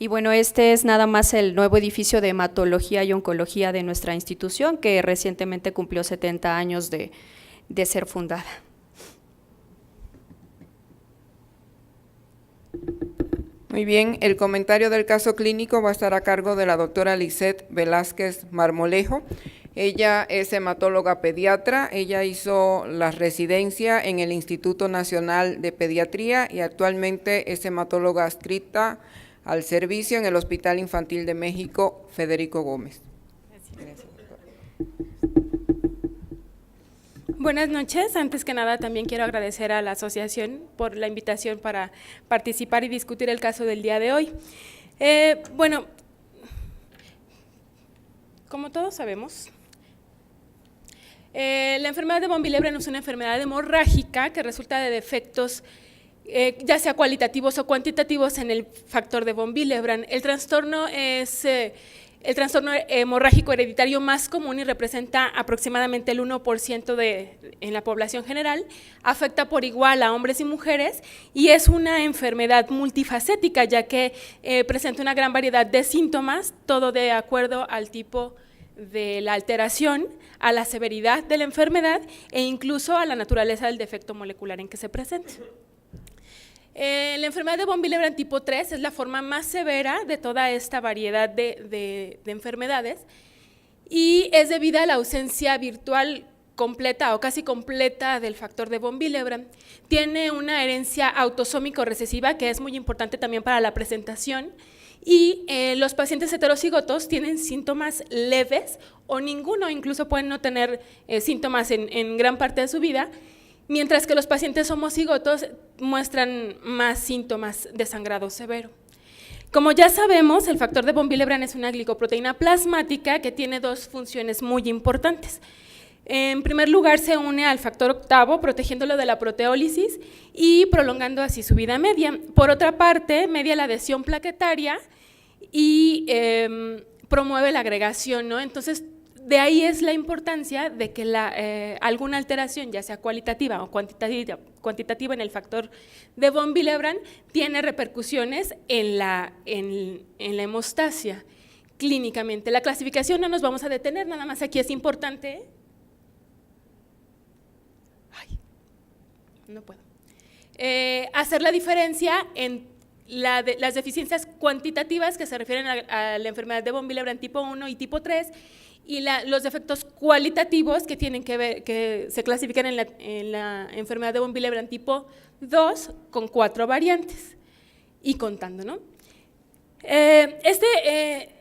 Y bueno, este es nada más el nuevo edificio de hematología y oncología de nuestra institución, que recientemente cumplió 70 años de ser fundada. Muy bien, el comentario del caso clínico va a estar a cargo de la doctora Lisette Velázquez Marmolejo. Ella es hematóloga pediatra, ella hizo la residencia en el Instituto Nacional de Pediatría y actualmente es hematóloga adscrita al servicio en el Hospital Infantil de México, Federico Gómez. Gracias. Buenas noches. Antes que nada, también quiero agradecer a la asociación por la invitación para participar y discutir el caso del día de hoy. Bueno, como todos sabemos, la enfermedad de von Willebrand es una enfermedad hemorrágica que resulta de defectos ya sea cualitativos o cuantitativos en el factor de von Willebrand. El trastorno es el trastorno hemorrágico hereditario más común y representa aproximadamente el 1% en la población general, afecta por igual a hombres y mujeres y es una enfermedad multifacética, ya que presenta una gran variedad de síntomas, todo de acuerdo al tipo de la alteración, a la severidad de la enfermedad e incluso a la naturaleza del defecto molecular en que se presenta. La enfermedad de von Willebrand tipo 3 es la forma más severa de toda esta variedad de enfermedades y es debida a la ausencia virtual completa o casi completa del factor de von Willebrand. Tiene una herencia autosómico recesiva que es muy importante también para la presentación y los pacientes heterocigotos tienen síntomas leves o ninguno, incluso pueden no tener síntomas en gran parte de su vida, mientras que los pacientes homocigotos muestran más síntomas de sangrado severo. Como ya sabemos, el factor de von Willebrand es una glicoproteína plasmática que tiene dos funciones muy importantes. En primer lugar, se une al factor octavo, protegiéndolo de la proteólisis y prolongando así su vida media. Por otra parte, media la adhesión plaquetaria y promueve la agregación, ¿no? Entonces, de ahí es la importancia de que alguna alteración, ya sea cualitativa o cuantitativa en el factor de von Willebrand, tiene repercusiones en la hemostasia clínicamente. La clasificación no nos vamos a detener, nada más aquí es importante. No puedo. Hacer la diferencia en las deficiencias cuantitativas que se refieren a la enfermedad de von Willebrand tipo 1 y tipo 3 y los defectos cualitativos que tienen que ver, que se clasifican en la enfermedad de von Willebrand tipo 2 con 4 variantes y contando, ¿no?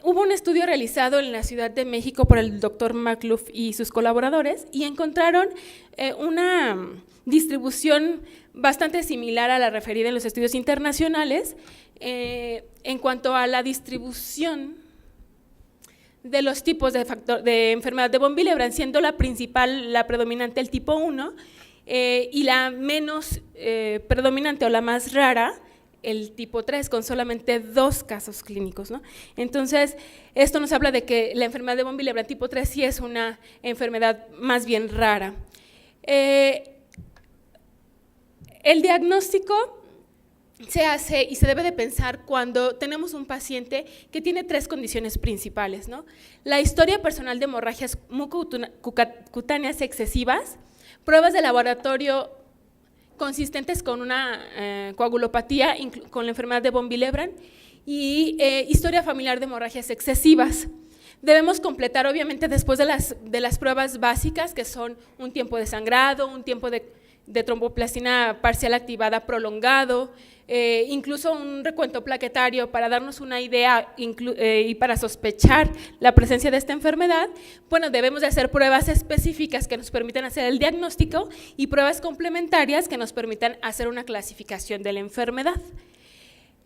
Hubo un estudio realizado en la Ciudad de México por el doctor McLuff y sus colaboradores y encontraron una distribución bastante similar a la referida en los estudios internacionales en cuanto a la distribución de los tipos de enfermedad de von Willebrand, siendo la principal, la predominante, el tipo 1 y la menos predominante o la más rara, el tipo 3, con solamente 2 casos clínicos, ¿no? Entonces, esto nos habla de que la enfermedad de von Willebrand tipo 3 sí es una enfermedad más bien rara. El diagnóstico se hace y se debe de pensar cuando tenemos un paciente que tiene 3 condiciones principales, ¿no? La historia personal de hemorragias mucocutáneas excesivas, pruebas de laboratorio consistentes con una coagulopatía, con la enfermedad de von Willebrand y historia familiar de hemorragias excesivas. Debemos completar, obviamente, después de las pruebas básicas, que son un tiempo de sangrado, un tiempo de tromboplastina parcial activada prolongado, incluso un recuento plaquetario para darnos una idea y para sospechar la presencia de esta enfermedad. Bueno, debemos de hacer pruebas específicas que nos permitan hacer el diagnóstico y pruebas complementarias que nos permitan hacer una clasificación de la enfermedad.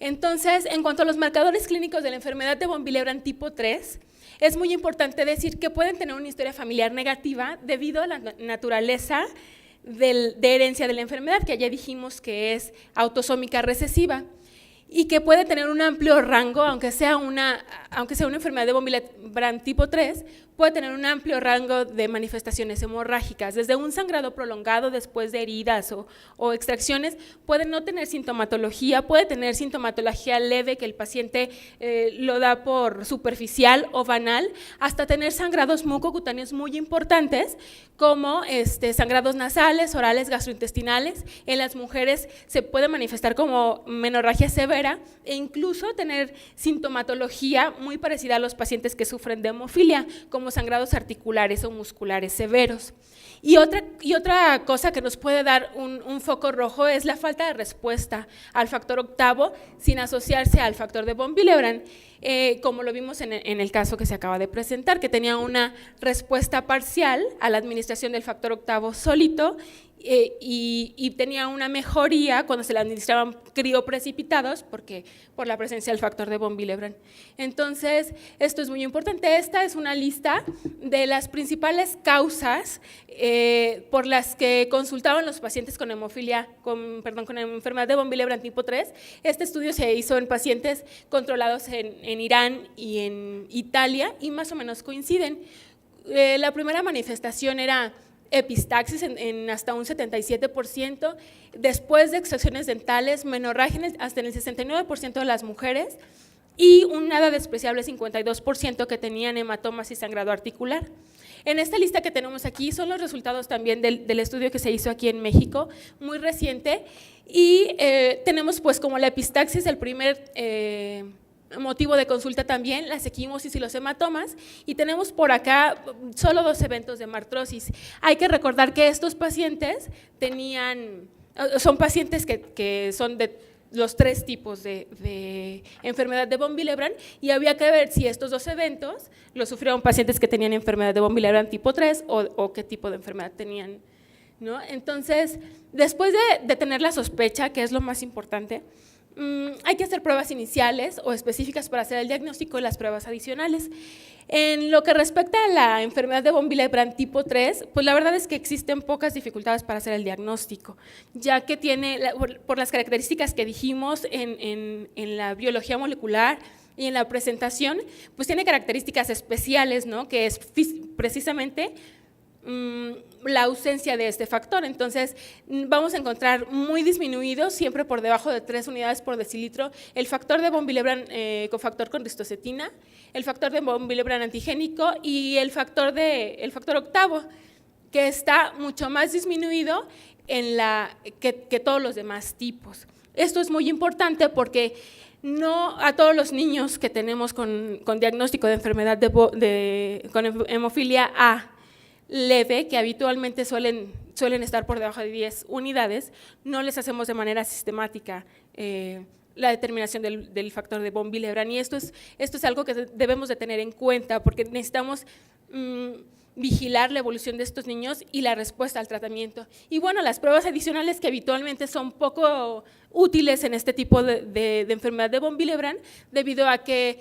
Entonces, en cuanto a los marcadores clínicos de la enfermedad de von Willebrand tipo 3, es muy importante decir que pueden tener una historia familiar negativa debido a la naturaleza de herencia de la enfermedad, que ya dijimos que es autosómica recesiva y que puede tener un amplio rango, aunque sea una enfermedad de von Willebrand tipo 3, puede tener un amplio rango de manifestaciones hemorrágicas, desde un sangrado prolongado después de heridas o extracciones, puede no tener sintomatología, puede tener sintomatología leve que el paciente lo da por superficial o banal, hasta tener sangrados mucocutáneos muy importantes, como sangrados nasales, orales, gastrointestinales. En las mujeres se puede manifestar como menorragia severa e incluso tener sintomatología muy parecida a los pacientes que sufren de hemofilia, como sangrados articulares o musculares severos. Y otra cosa que nos puede dar un foco rojo es la falta de respuesta al factor octavo sin asociarse al factor de von Willebrand, como lo vimos en el caso que se acaba de presentar, que tenía una respuesta parcial a la administración del factor octavo solito y tenía una mejoría cuando se le administraban crioprecipitados por la presencia del factor de von Willebrand. Entonces, esto es muy importante. Esta es una lista de las principales causas por las que consultaban los pacientes con hemofilia, con enfermedad de von Willebrand tipo 3. Este estudio se hizo en pacientes controlados en Irán y en Italia y más o menos coinciden. La primera manifestación era epistaxis en hasta un 77%, después de extracciones dentales, menorragia hasta en el 69% de las mujeres y un nada despreciable 52% que tenían hematomas y sangrado articular. En esta lista que tenemos aquí son los resultados también del estudio que se hizo aquí en México, muy reciente, y tenemos pues como la epistaxis el primer motivo de consulta también, las equimosis y los hematomas, y tenemos por acá solo 2 eventos de martrosis. Hay que recordar que estos pacientes son pacientes que son de los 3 tipos de enfermedad de von Willebrand, y había que ver si estos 2 eventos los sufrieron pacientes que tenían enfermedad de von Willebrand tipo 3 o qué tipo de enfermedad tenían, ¿no? Entonces, después de tener la sospecha, que es lo más importante, hay que hacer pruebas iniciales o específicas para hacer el diagnóstico y las pruebas adicionales. En lo que respecta a la enfermedad de von Willebrand tipo 3, pues la verdad es que existen pocas dificultades para hacer el diagnóstico, ya que por las características que dijimos en la biología molecular y en la presentación, pues tiene características especiales, ¿no? Que es precisamente la ausencia de este factor. Entonces, vamos a encontrar muy disminuido, siempre por debajo de 3 unidades por decilitro, el factor de von Willebrand cofactor con ristocetina, el factor de von Willebrand antigénico y el factor octavo, que está mucho más disminuido que todos los demás tipos. Esto es muy importante porque no a todos los niños que tenemos con diagnóstico de enfermedad con hemofilia A leve, que habitualmente suelen estar por debajo de 10 unidades, no les hacemos de manera sistemática la determinación del factor de von Willebrand, y esto es algo que debemos de tener en cuenta porque necesitamos vigilar la evolución de estos niños y la respuesta al tratamiento. Y bueno, las pruebas adicionales que habitualmente son poco útiles en este tipo de enfermedad de von Willebrand, debido a que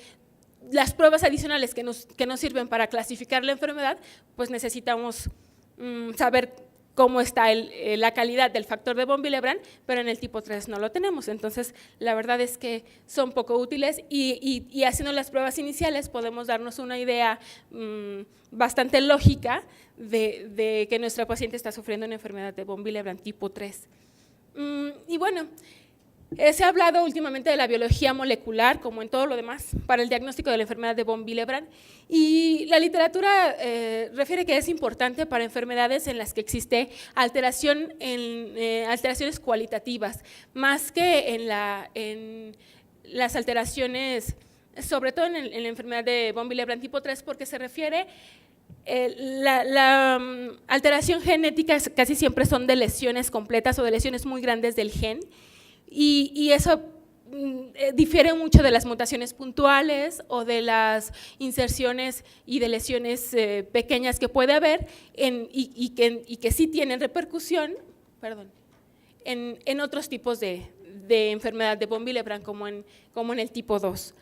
las pruebas adicionales que nos sirven para clasificar la enfermedad, pues necesitamos saber cómo está la calidad del factor de von Willebrand, pero en el tipo 3 no lo tenemos. Entonces, la verdad es que son poco útiles y haciendo las pruebas iniciales podemos darnos una idea bastante lógica de que nuestra paciente está sufriendo una enfermedad de von Willebrand tipo 3. Y bueno, se ha hablado últimamente de la biología molecular, como en todo lo demás, para el diagnóstico de la enfermedad de von Willebrand, y la literatura refiere que es importante para enfermedades en las que existe alteraciones cualitativas, más que en las alteraciones, sobre todo en la enfermedad de von Willebrand tipo 3, porque se refiere la alteración genética casi siempre son de lesiones completas o de lesiones muy grandes del gen, y eso difiere mucho de las mutaciones puntuales o de las inserciones y de lesiones pequeñas que puede haber y que sí tienen repercusión en otros tipos de enfermedad de von Willebrand, como en el tipo 2.